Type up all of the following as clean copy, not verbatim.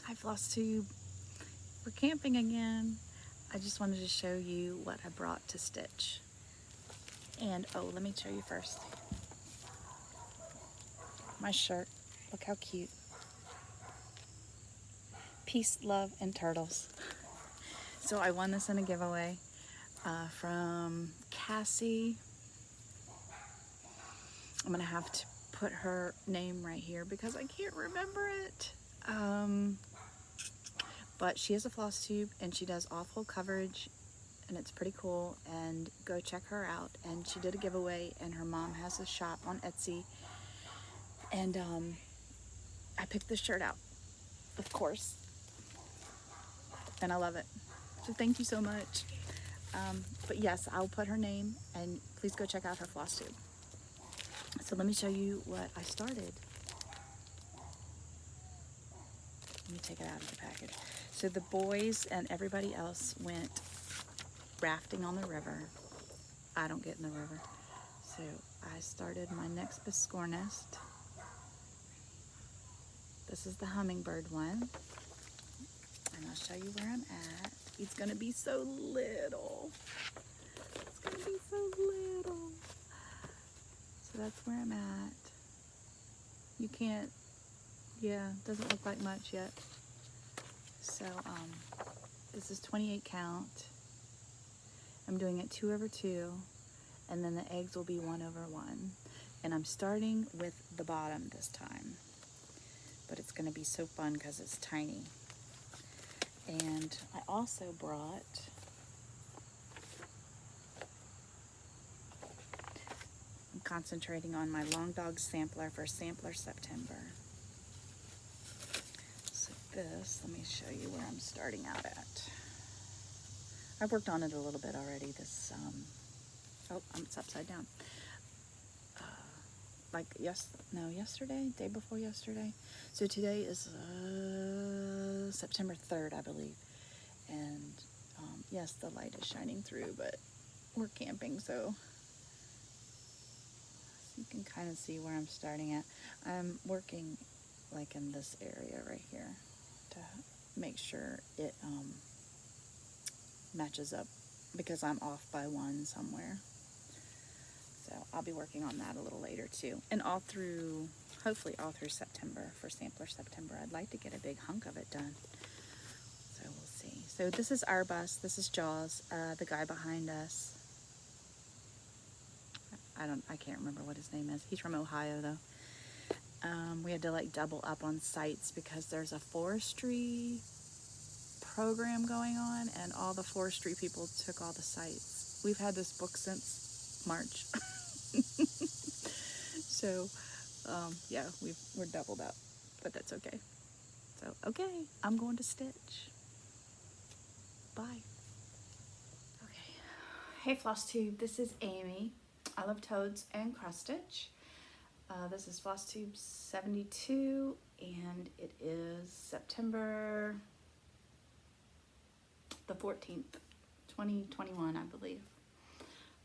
Hi Flosstube, we're camping again. I just wanted to show you what I brought to stitch. And oh, let me show you first. My shirt, look how cute. Peace, love, and turtles. So I won this in a giveaway from Cassie. I'm gonna have to put her name right here because I can't remember it. But she has a floss tube and she does awful coverage and it's pretty cool, and go check her out. And she did a giveaway and her mom has a shop on Etsy, and I picked this shirt out, of course, and I love it. So thank you so much. But yes, I'll put her name, and please go check out her floss tube. So let me show you what I started. Let me take it out of the package. So the boys and everybody else went rafting on the river. I don't get in the river. So I started my next score nest. This is the hummingbird one. And I'll show you where I'm at. It's gonna be so little. It's gonna be so little. So that's where I'm at. You can't, yeah, doesn't look like much yet. So this is 28 count. I'm doing it 2 over 2, and then the eggs will be 1 over 1. And I'm starting with the bottom this time, but it's gonna be so fun because it's tiny. And I also brought I'm concentrating on my long dog sampler for Sampler September. So this, let me show you where I'm starting out at. I've worked on it a little bit already. This, oh, it's upside down. Like yesterday, day before yesterday. So today is September 3rd, I believe. And yes, the light is shining through, but we're camping, so you can kind of see where I'm starting at. I'm working like in this area right here to make sure it matches up, because I'm off by 1 somewhere. So I'll be working on that a little later too. And hopefully all through September for Sampler September. I'd like to get a big hunk of it done. So we'll see. So this is our bus. This is Jaws, the guy behind us. I can't remember what his name is. He's from Ohio though. We had to like double up on sites because there's a forestry program going on, and all the forestry people took all the sites. We've had this book since March. So yeah, we're doubled up, but that's okay. So okay, I'm going to stitch. Bye. Okay. Hey Flosstube, this is Amy. I love toads and cross stitch. This is Flosstube 72, and it is September the 14th, 2021, I believe.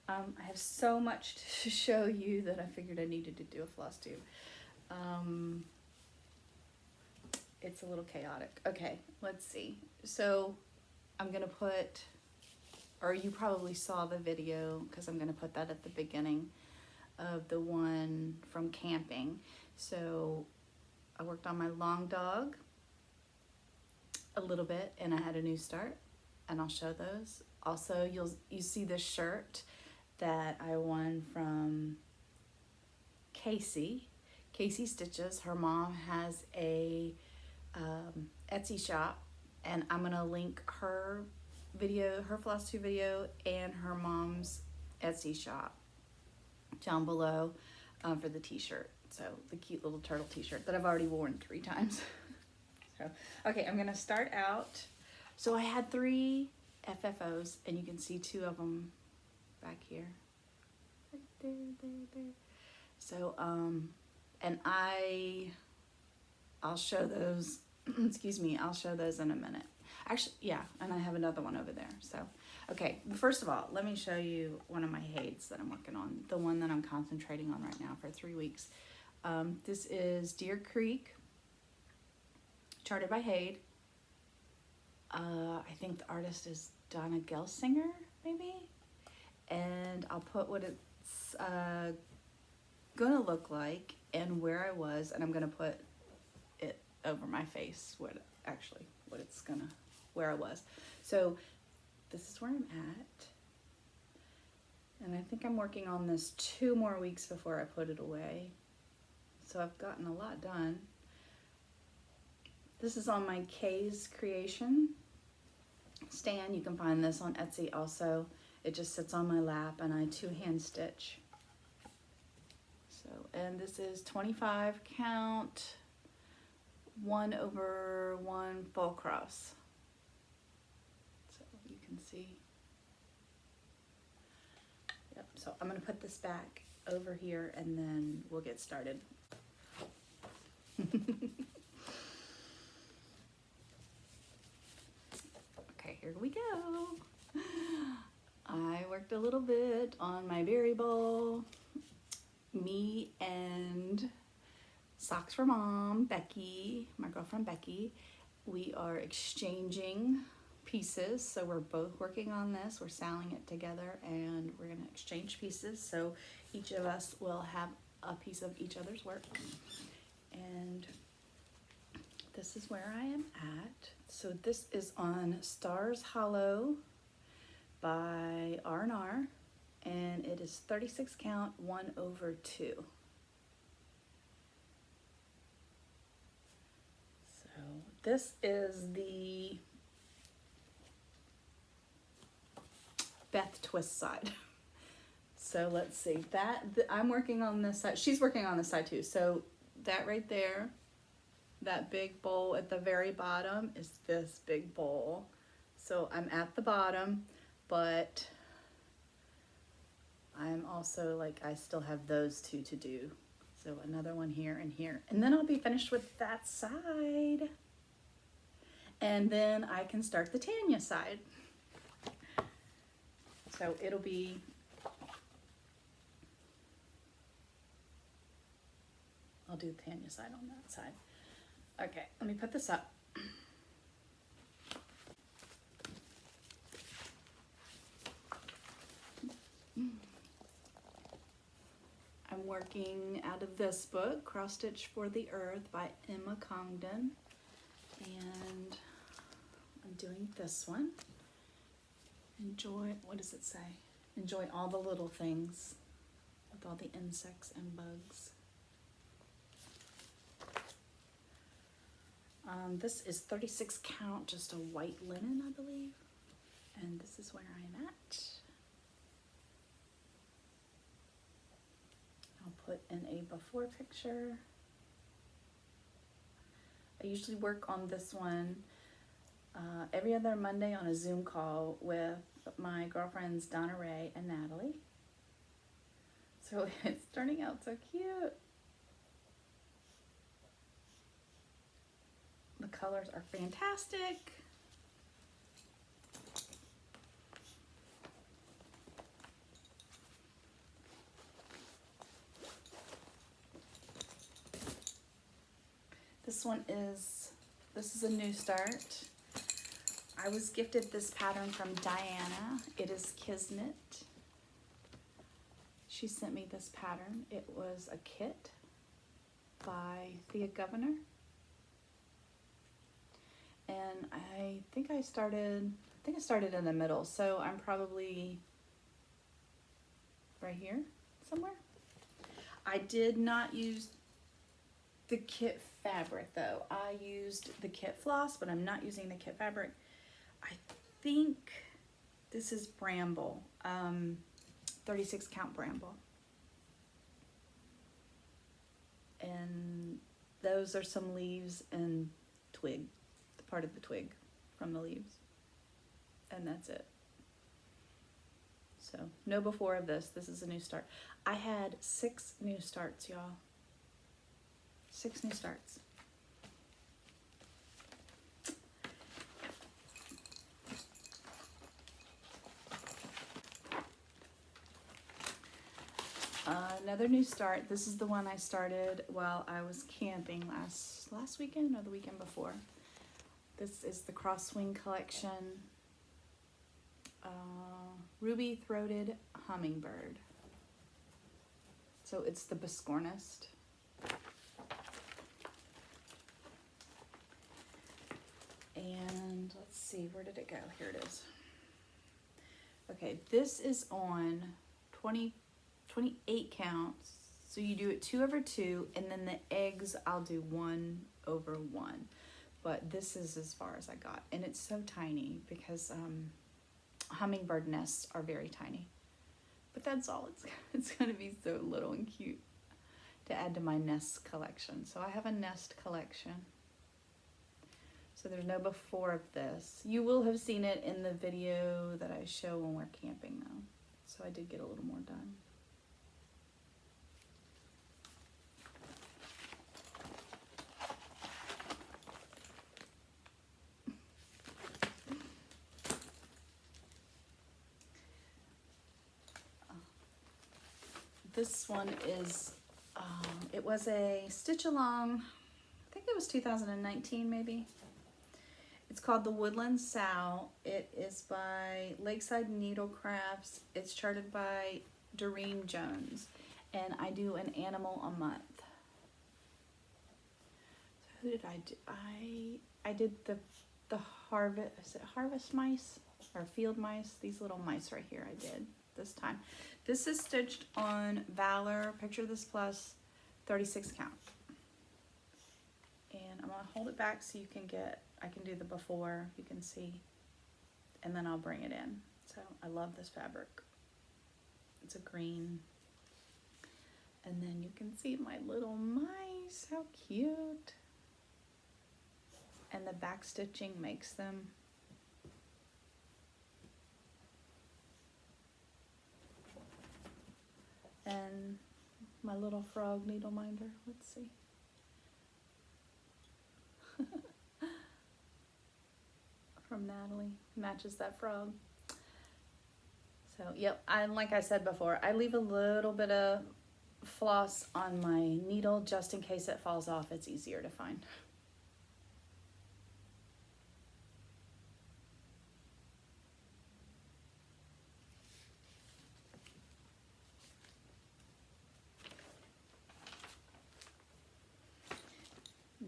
I have so much to show you that I figured I needed to do a Flosstube. It's a little chaotic. Okay, let's see. So I'm gonna put, or you probably saw the video because I'm gonna put that at the beginning of the one from camping. So I worked on my long dog a little bit, and I had a new start, and I'll show those. Also, you see this shirt that I won from Casey Stitches. Her mom has a Etsy shop, and I'm gonna link her video, her Flosstube video, and her mom's Etsy shop down below for the t-shirt. So the cute little turtle t-shirt that I've already worn 3 times. So okay, I'm gonna start out. So I had 3 FFOs, and you can see 2 of them back here, right there. So and I'll show those excuse me, I'll show those in a minute. Actually, yeah, and I have another one over there. So okay, first of all, let me show you one of my Hades that I'm working on, the one that I'm concentrating on right now for 3 weeks. This is Deer Creek, charted by Hade. I think the artist is Donna Gelsinger, maybe. And I'll put what it's gonna look like and where I was, and I'm gonna put it over my face, where I was. So this is where I'm at. And I think I'm working on this 2 more weeks before I put it away. So I've gotten a lot done. This is on my K's Creation stand. You can find this on Etsy also. It just sits on my lap and I 2-hand stitch. So, and this is 25 count, 1/1 full cross. So you can see. Yep, so I'm gonna put this back over here and then we'll get started. Okay, here we go. I worked a little bit on my berry bowl. Me and Socks for Mom, Becky, my girlfriend Becky, we are exchanging pieces. So we're both working on this. We're selling it together and we're gonna exchange pieces. So each of us will have a piece of each other's work. And this is where I am at. So this is on Stars Hollow by R&R, and it is 36 count, 1/2. So this is the Beth Twist side. So let's see, I'm working on this side. She's working on this side too. So that right there, that big bowl at the very bottom is this big bowl. So I'm at the bottom, but I'm also like, I still have those 2 to do. So another one here and here. And then I'll be finished with that side. And then I can start the Tanya side. So it'll be, I'll do the Tanya side on that side. Okay, let me put this up. I'm working out of this book, Cross Stitch for the Earth by Emma Congdon. And I'm doing this one. Enjoy, what does it say? Enjoy all the little things with all the insects and bugs. This is 36 count, just a white linen, I believe. And this is where I am at. I'll put in a before picture. I usually work on this one every other Monday on a Zoom call with my girlfriends Donna Rae and Natalie. So it's turning out so cute. The colors are fantastic. This is a new start. I was gifted this pattern from Diana. It is Kismet. She sent me this pattern. It was a kit by Thea Governor. And I think I started in the middle, so I'm probably right here somewhere. I did not use the kit fabric though. I used the kit floss, but I'm not using the kit fabric. I think this is Bramble, 36 count Bramble. And those are some leaves and twig, part of the twig from the leaves. And that's it. So no before of this. This is a new start. I had 6 new starts, y'all. 6 new starts. Another new start. This is the one I started while I was camping last weekend or the weekend before. This is the Crosswing collection. Ruby-throated hummingbird. So it's the Biscornist. And let's see, where did it go? Here it is. Okay, this is on 28 counts. So you do it 2 over 2, and then the eggs I'll do 1 over 1. But this is as far as I got. And it's so tiny because hummingbird nests are very tiny. But that's all. It's going to be so little and cute to add to my nest collection. So I have a nest collection. So there's no before of this. You will have seen it in the video that I show when we're camping though. So I did get a little more done. This one is, it was a stitch along, I think it was 2019 maybe. It's called The Woodland Sow. It is by Lakeside Needlecrafts. It's charted by Doreen Jones. And I do an animal a month. So who did I do? I did the harvest, is it harvest mice or field mice? These little mice right here I did this time. This is stitched on Valor, Picture This Plus, 36 count. And I'm gonna hold it back so you can get, I can do the before, you can see, and then I'll bring it in. So I love this fabric. It's a green. And then you can see my little mice, how cute. And the back stitching makes them and my little frog needle minder. Let's see. From Natalie, matches that frog. So yep, and like I said before, I leave a little bit of floss on my needle just in case it falls off. It's easier to find.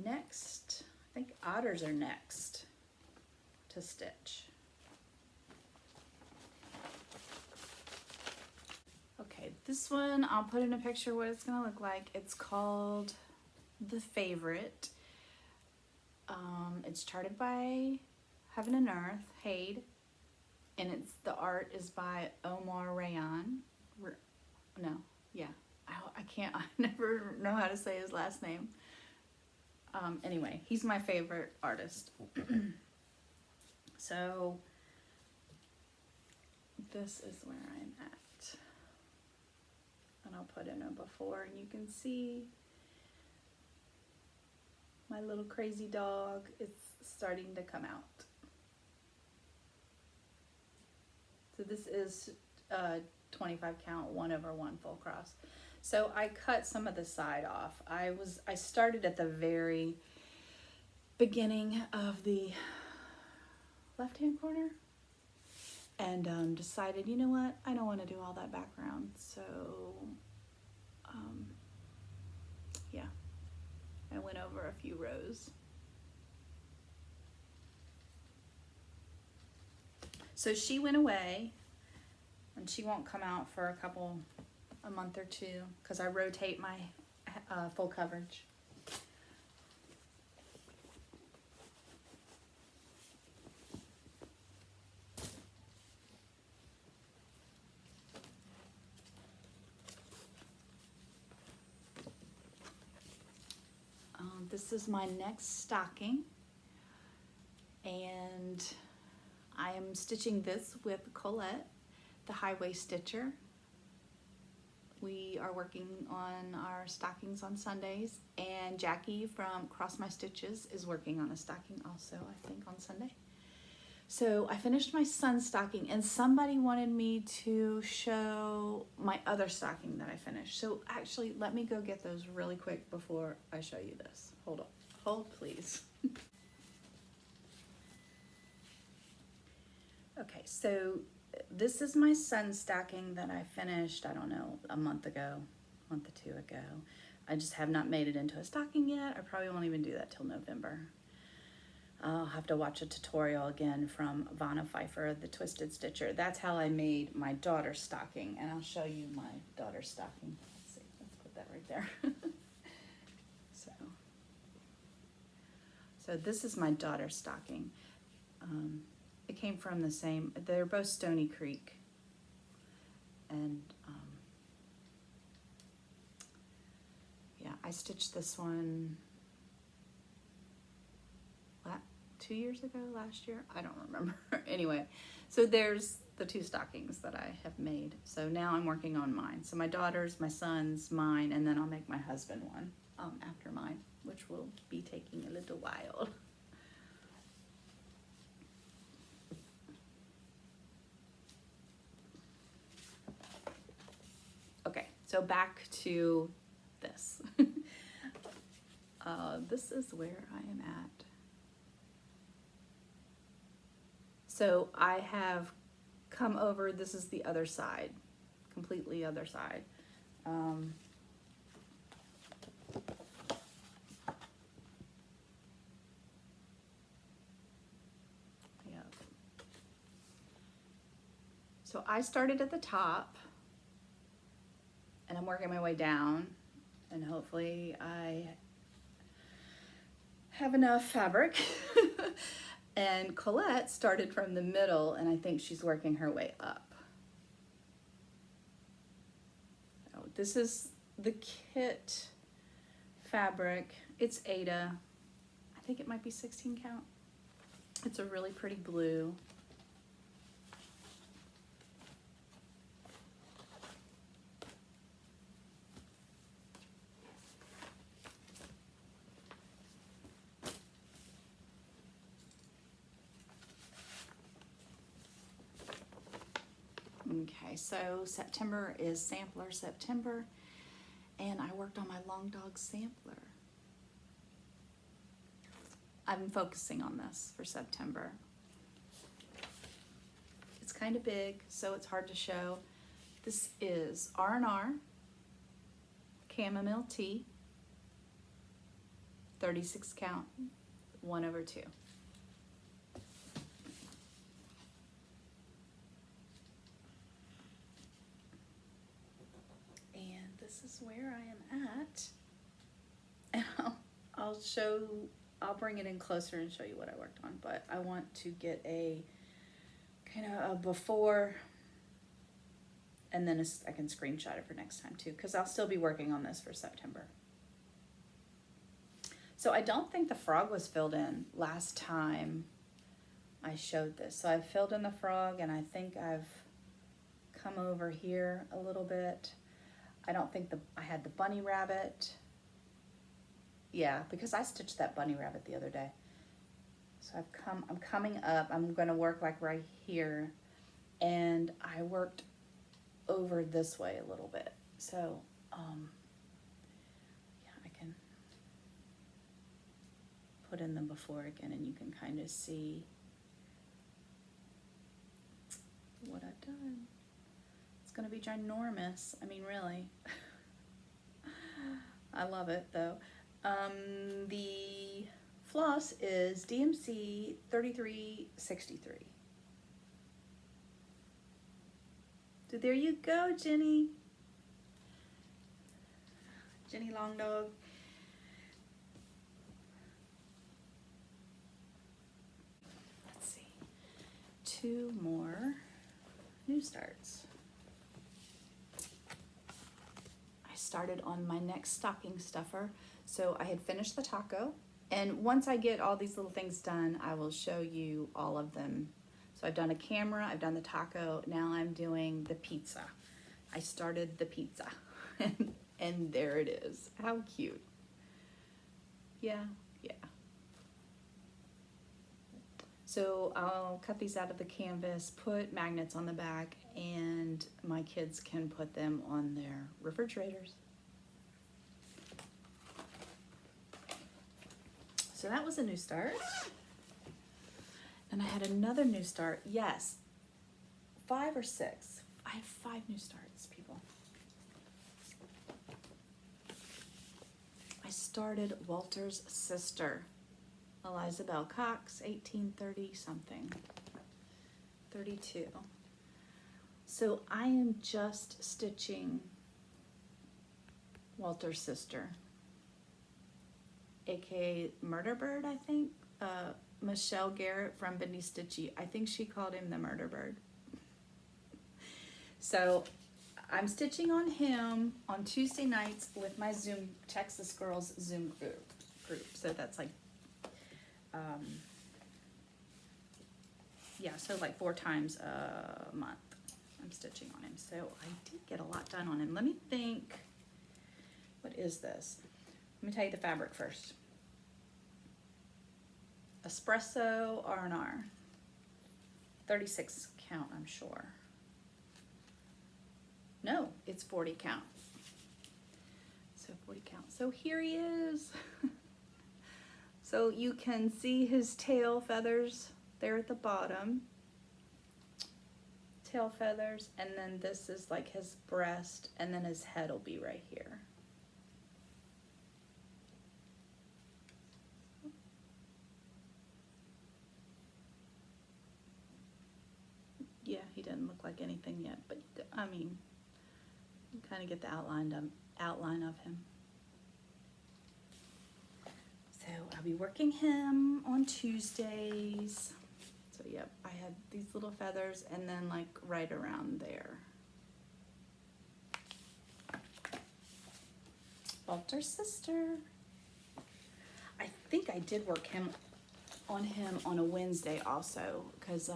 Next, I think otters are next to stitch. Okay, this one I'll put in a picture what it's gonna look like. It's called The Favorite. It's charted by Heaven and Earth, Hade, and the art is by Omar Rayan. I never know how to say his last name. Anyway, he's my favorite artist. So this is where I'm at. And I'll put in a before and you can see my little crazy dog is starting to come out. So this is 25 count, 1 over 1 full cross. So I cut some of the side off. I started at the very beginning of the left-hand corner and decided, you know what, I don't want to do all that background. So, yeah, I went over a few rows. So she went away and she won't come out for a month or 2 because I rotate my full coverage. This is my next stocking and I am stitching this with Colette, the Highway Stitcher. We are working on our stockings on Sundays, and Jacquie from Cross My Stitches is working on a stocking also, I think, on Sunday. So I finished my son's stocking, and somebody wanted me to show my other stocking that I finished. So actually, let me go get those really quick before I show you this. Hold on. Hold, please. Okay, so this is my sun stocking that I finished, I don't know, a month or two ago. I just have not made it into a stocking yet. I probably won't even do that till November. I'll have to watch a tutorial again from Vonna Pfeiffer, the Twisted Stitcher. That's how I made my daughter's stocking, and I'll show you my daughter's stocking. Let's see, let's put that right there. So this is my daughter's stocking. It came from the same, they're both Stony Creek. And yeah, I stitched this one 2 years ago, last year, I don't remember. Anyway, so there's the two stockings that I have made. So now I'm working on mine. So my daughter's, my son's, mine, and then I'll make my husband one after mine, which will be taking a little while. Okay, so back to this. This is where I am at. So I have come over, this is the other side, completely other side. Yeah. So I started at the top and I'm working my way down, and hopefully I have enough fabric. And Colette started from the middle, and I think she's working her way up. So this is the kit fabric. It's Ada. I think it might be 16 count. It's a really pretty blue. Okay, so September is Sampler September, and I worked on my Long Dog Sampler. I'm focusing on this for September. It's kind of big, so it's hard to show. This is R&R Chamomile Tea, 36 count, 1/2. This is where I am at, and I'll bring it in closer and show you what I worked on, but I want to get a kind of a before, and then I can screenshot it for next time too, because I'll still be working on this for September. So I don't think the frog was filled in last time I showed this. So I filled in the frog, and I think I've come over here a little bit. I don't think I had the bunny rabbit. Yeah, because I stitched that bunny rabbit the other day. So I'm coming up. I'm gonna work like right here, and I worked over this way a little bit. So yeah, I can put in the before again, and you can kind of see what I've done. It's gonna be ginormous. I mean, really. I love it though. The floss is DMC 3363. So there you go, Jenny. Jenny Long Dog. Let's see. 2 more new starts. Started on my next stocking stuffer. So I had finished the taco, and once I get all these little things done, I will show you all of them. So I've done a camera, I've done the taco, now I'm doing the pizza. I started the pizza and there it is. How cute. Yeah. So I'll cut these out of the canvas, put magnets on the back, and my kids can put them on their refrigerators. So that was a new start. And I had another new start. Yes, 5 or 6. I have 5 new starts, people. I started Walter's sister, Eliza Bell Cox, 1830 something, 32. So I am just stitching Walter's sister, aka Murder Bird, I think. Michelle Garrett from Bendy Stitchy. I think she called him the Murder Bird. So I'm stitching on him on Tuesday nights with my Zoom, Texas Girls Zoom group. So that's like, yeah, so like 4 times a month I'm stitching on him. So I did get a lot done on him. Let me think, what is this? Let me tell you the fabric first. Espresso R&R, 36 count, I'm sure. No, it's 40 count. So 40 count. So here he is. So you can see his tail feathers there at the bottom. Tail feathers, and then this is like his breast, and then his head will be right here. Yeah, he didn't look like anything yet, but I mean, you kind of get the outline of him. So I'll be working him on Tuesdays. So yep, I had these little feathers and then like right around there. Walter's sister. I think I did work on him on a Wednesday also, because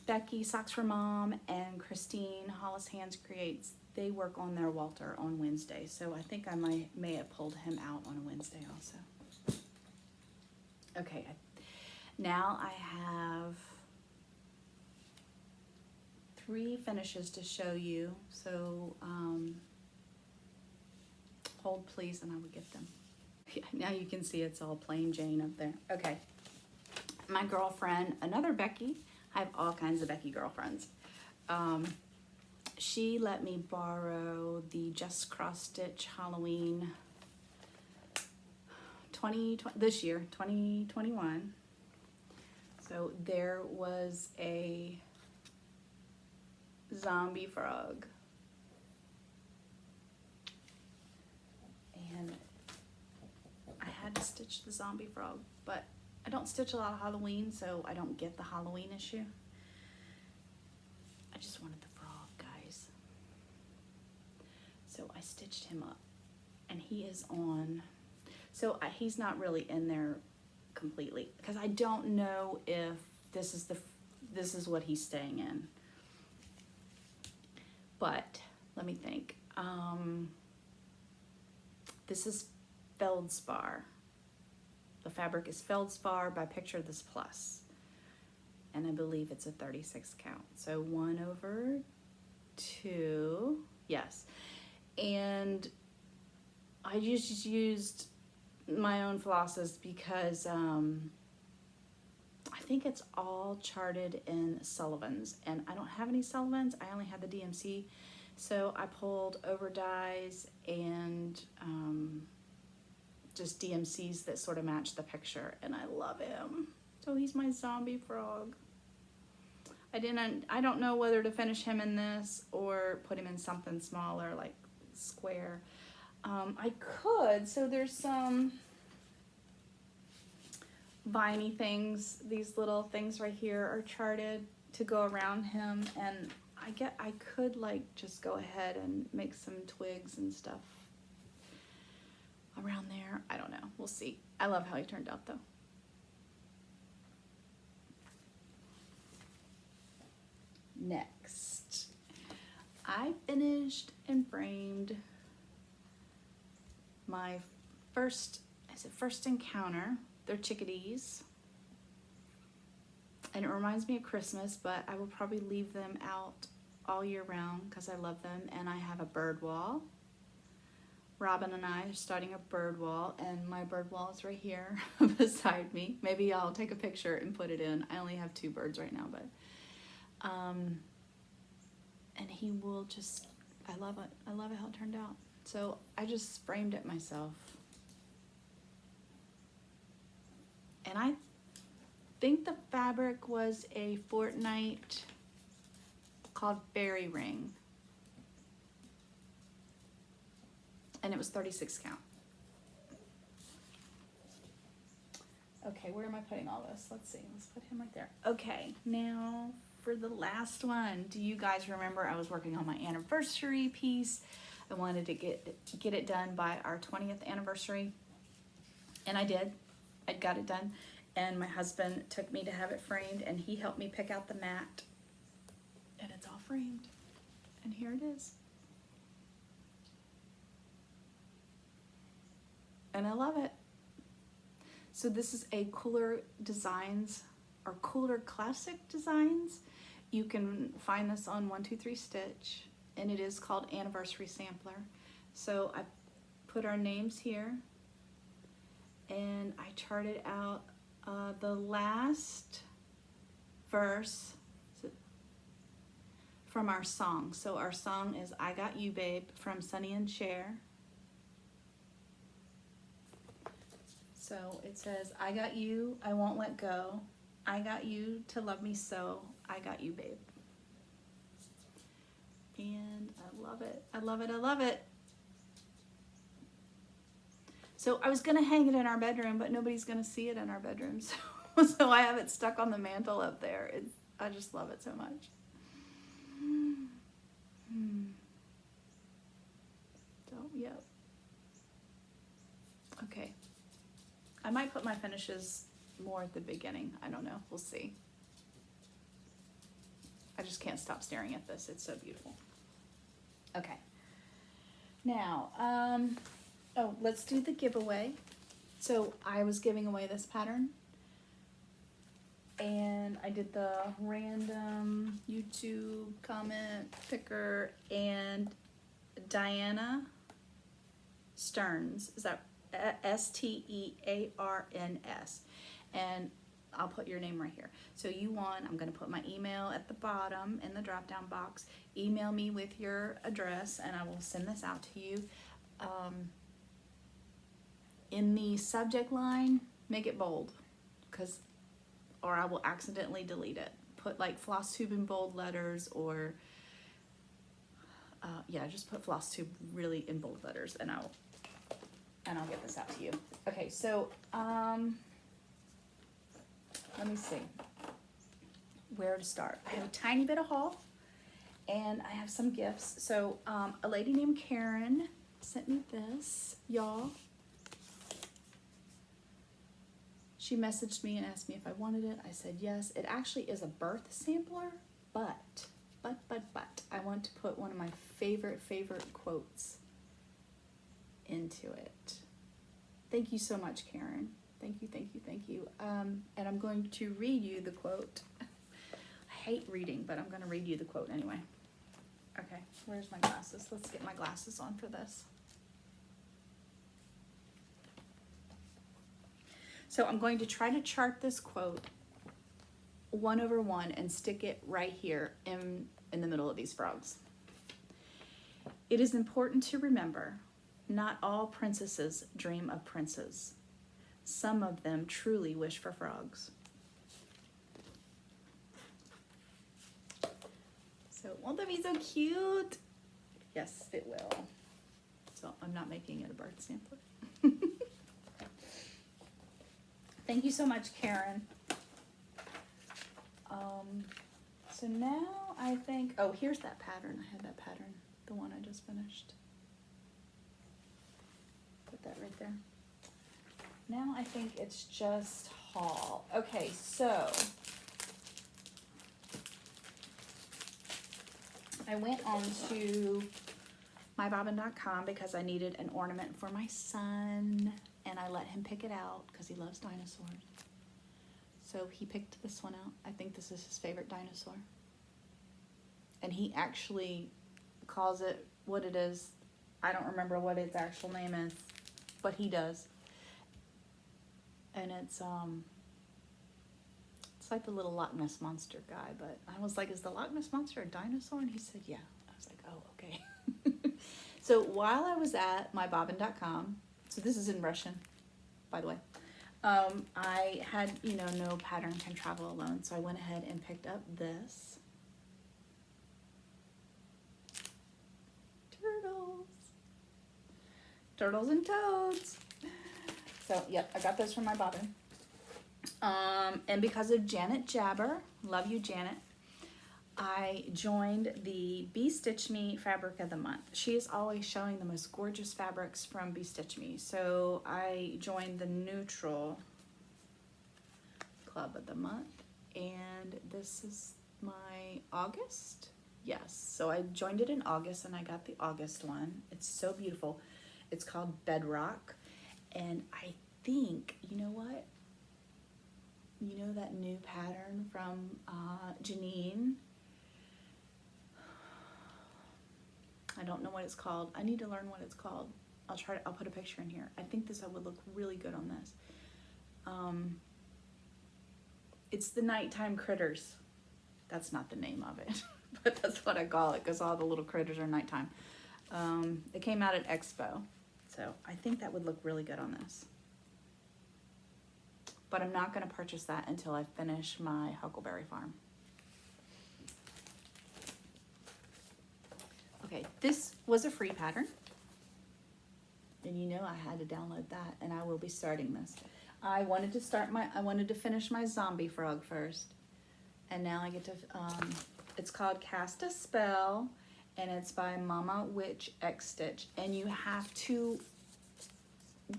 Becky, Socks for Mom, and Christine, Hollis Hands Creates, they work on their Walter on Wednesday. So I think I may have pulled him out on a Wednesday also. Okay, now I have 3 finishes to show you. So hold please and I will get them. Yeah, now you can see it's all plain Jane up there. Okay, my girlfriend, another Becky. I have all kinds of Becky girlfriends. She let me borrow the Just Cross Stitch Halloween this year, 2021. So there was a zombie frog. And I had to stitch the zombie frog, but I don't stitch a lot of Halloween, so I don't get the Halloween issue. I just wanted the frog, guys. So I stitched him up, and he is on. So he's not really in there completely because I don't know if this is what he's staying in. But let me think. This is feldspar. The fabric is feldspar by Picture This Plus, and I believe it's a 36 count. So 1/2, yes. And I just used my own flosses because I think it's all charted in Sullivan's, and I don't have any Sullivan's. I only had the DMC, so I pulled over dyes and just DMCs that sort of match the picture, and I love him. So he's my zombie frog. I don't know whether to finish him in this or put him in something smaller, like square. I could, so there's some viney things. These little things right here are charted to go around him, and I could like just go ahead and make some twigs and stuff around there. I don't know, we'll see. I love how he turned out though. Next, I finished and framed my first encounter. They're chickadees, and it reminds me of Christmas, but I will probably leave them out all year round because I love them. And I have a bird wall. Robyn and I are starting a bird wall, and my bird wall is right here beside me. Maybe I'll take a picture and put it in. I only have 2 birds right now, but And he will just, I love it. I love it how it turned out. So I just framed it myself. And I think the fabric was a Fortnite called Fairy Ring. And it was 36 count. Okay, where am I putting all this? Let's see. Let's put him right there. Okay, now for the last one. Do you guys remember I was working on my anniversary piece? I wanted to get it done by our 20th anniversary. And I did. I got it done. And my husband took me to have it framed, and he helped me pick out the mat. And it's all framed. And here it is. And I love it. So this is a Cooler Designs, or Cooler Classic Designs. You can find this on 123stitch, and it is called Anniversary Sampler. So I put our names here, and I charted out the last verse from our song. So our song is I Got You Babe from Sonny and Cher. So it says, I got you, I won't let go. I got you to love me so. I got you, babe. And I love it. I love it. I love it. So I was going to hang it in our bedroom, but nobody's going to see it in our bedroom. So I have it stuck on the mantle up there. I just love it so much. So, yep. Okay. I might put my finishes more at the beginning. I don't know. We'll see. I just can't stop staring at this. It's so beautiful. Okay. Now, oh, let's do the giveaway. So I was giving away this pattern. And I did the random YouTube comment picker, and Diana Steans. Is that Stearns? And I'll put your name right here. So you won. I'm going to put my email at the bottom in the drop down box. Email me with your address and I will send this out to you. In the subject line, make it bold, or I will accidentally delete it. Put like Flosstube in bold letters, or yeah, just put Flosstube really in bold letters, and I'll get this out to you. Okay, so let me see where to start. I have a tiny bit of haul, and I have some gifts. So a lady named Karen sent me this, y'all. She messaged me and asked me if I wanted it. I said yes. It actually is a birth sampler, but I want to put one of my favorite quotes into it. Thank you so much, Karen. Thank you. And I'm going to read you the quote. I hate reading, but I'm going to read you the quote anyway. Okay, where's my glasses? Let's get my glasses on for this. So I'm going to try to chart this quote 1/1 and stick it right here in the middle of these frogs. It is important to remember, not all princesses dream of princes. Some of them truly wish for frogs. So won't that be so cute? Yes, it will. So I'm not making it a birth sampler. Thank you so much, Karen. So now I think, oh, here's that pattern. I had that pattern, the one I just finished. Put that right there. Now I think it's just haul. Okay, so I went on to mybobbin.com because I needed an ornament for my son, and I let him pick it out because he loves dinosaurs. So he picked this one out. I think this is his favorite dinosaur. And he actually calls it what it is. I don't remember what its actual name is, but he does. And it's It's like the little Loch Ness Monster guy, but I was like, is the Loch Ness Monster a dinosaur? And he said, yeah. I was like, oh, okay. So while I was at mybobbin.com, so this is in Russian, by the way, I had, you know, no pattern can travel alone. So I went ahead and picked up this. Turtles and toads. So, yep, I got those from my bobbin. And because of Janet Jabber, love you, Janet, I joined the Bee Stitch Me Fabric of the Month. She is always showing the most gorgeous fabrics from Bee Stitch Me. So I joined the Neutral Club of the Month. And this is my August. Yes, so I joined it in August and I got the August one. It's so beautiful. It's called Bedrock. And I think, you know what? You know that new pattern from Janey? I don't know what it's called. I need to learn what it's called. I'll put a picture in here. I think this would look really good on this. It's the Nighttime Critters. That's not the name of it, but that's what I call it because all the little critters are nighttime. It came out at Expo, so I think that would look really good on this. But I'm not going to purchase that until I finish my Huckleberry Farm. Okay, this was a free pattern. And you know I had to download that, and I will be starting this. I wanted to finish my zombie frog first. And now I get to, it's called Cast a Spell, and it's by MamaWitchXstitch. And you have to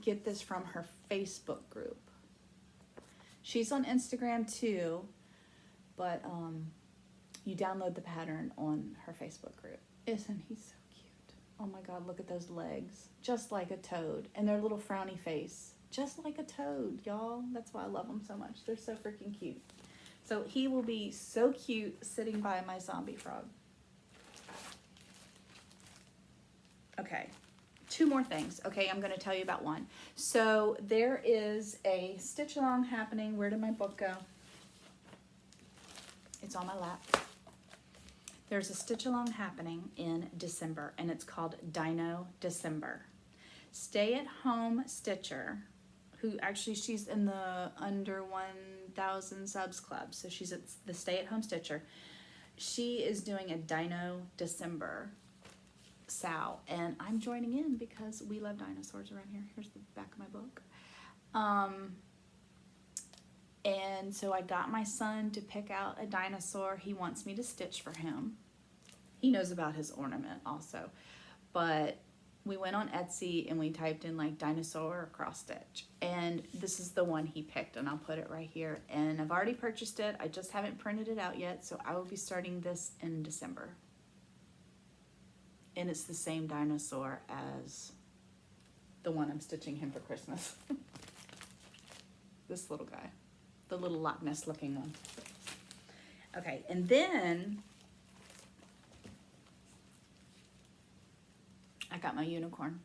get this from her Facebook group. She's on Instagram too, but you download the pattern on her Facebook group. Isn't he so cute? Oh my God, look at those legs. Just like a toad. And their little frowny face. Just like a toad, y'all. That's why I love them so much. They're so freaking cute. So he will be so cute sitting by my zombie frog. Okay, 2 more things. Okay, I'm going to tell you about one. So there is a stitch along happening. Where did my book go? It's on my lap. There's a stitch along happening in December, and it's called Dino December. Stay at Home Stitcher, who actually she's in the under 1,000 subs club, so she's at the Stay at Home Stitcher. She is doing a Dino December Sal, and I'm joining in because we love dinosaurs around here. Here's the back of my book. And so I got my son to pick out a dinosaur he wants me to stitch for him. He knows about his ornament also, but we went on Etsy and we typed in like dinosaur cross stitch, and this is the one he picked, and I'll put it right here. And I've already purchased it. I just haven't printed it out yet, so I will be starting this in December. And it's the same dinosaur as the one I'm stitching him for Christmas. This little guy, the little Loch Ness looking one. Okay, and then I got my unicorn.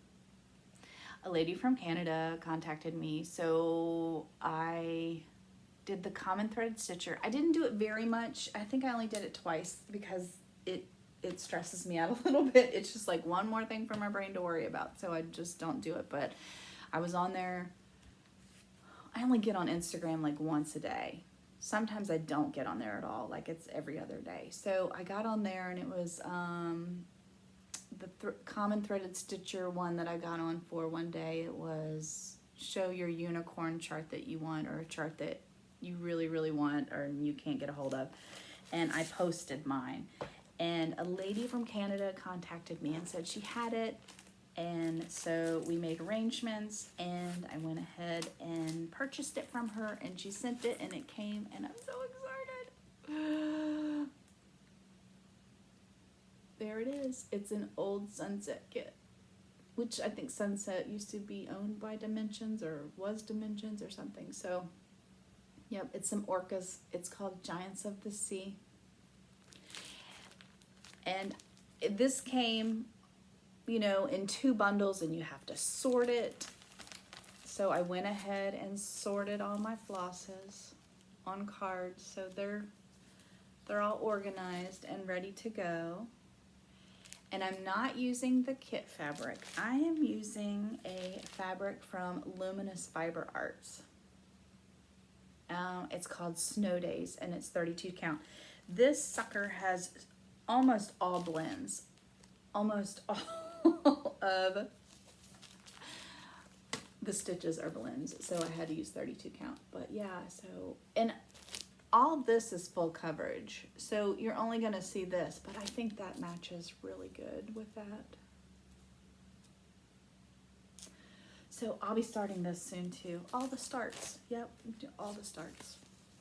A lady from Canada contacted me, so I did the common threaded stitcher. I didn't do it very much. I think I only did it twice because it stresses me out a little bit. It's just like one more thing for my brain to worry about, so I just don't do it. But I was on there. I only get on Instagram like once a day. Sometimes I don't get on there at all, like it's every other day. So I got on there, and it was the common threaded stitcher one that I got on for one day. It was show your unicorn chart that you want, or a chart that you really, really want or you can't get a hold of. And I posted mine. And a lady from Canada contacted me and said she had it. And so we made arrangements, and I went ahead and purchased it from her, and she sent it, and it came, and I'm so excited. There it is. It's an old Sunset kit, which I think Sunset used to be owned by Dimensions, or was Dimensions or something. So, yep, it's some orcas. It's called Giants of the Sea. And this came, you know, in 2 bundles, and you have to sort it. So I went ahead and sorted all my flosses. on cards, so they're all organized and ready to go. And I'm not using the kit fabric. I am using a fabric from Luminous Fiber Arts. It's called Snow Days, and it's 32 count. This sucker has almost all blends. Almost all of the stitches are blends, so I had to use 32 count. But yeah, so, and all this is full coverage, so you're only going to see this, but I think that matches really good with that. So I'll be starting this soon too. All the starts, yep, all the starts.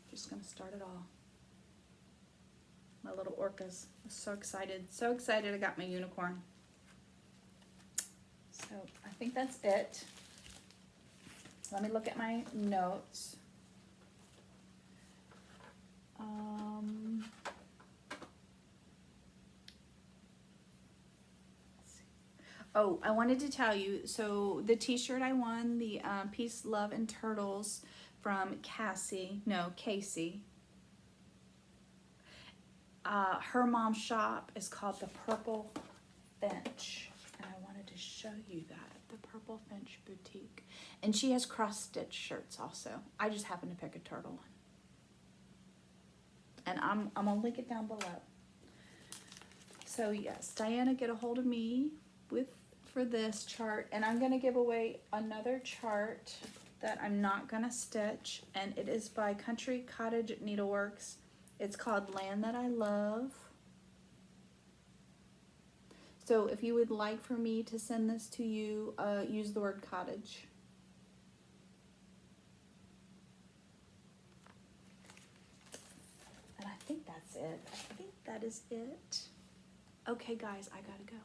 Just going to start it all. My little orcas. I'm so excited. So excited I got my unicorn. So I think that's it. Let me look at my notes. Oh, I wanted to tell you, so the t-shirt I won, the Peace, Love, and Turtles from Cassie. Her mom's shop is called the Purple Finch, and I wanted to show you that, the Purple Finch Boutique. And she has cross-stitch shirts also. I just happened to pick a turtle one. And I'm gonna link it down below. So yes, Diana, get a hold of me for this chart, and I'm gonna give away another chart that I'm not gonna stitch, and it is by Country Cottage Needleworks. It's called Land That I Love. So if you would like for me to send this to you, use the word cottage. And I think that's it. I think that is it. Okay, guys, I gotta go.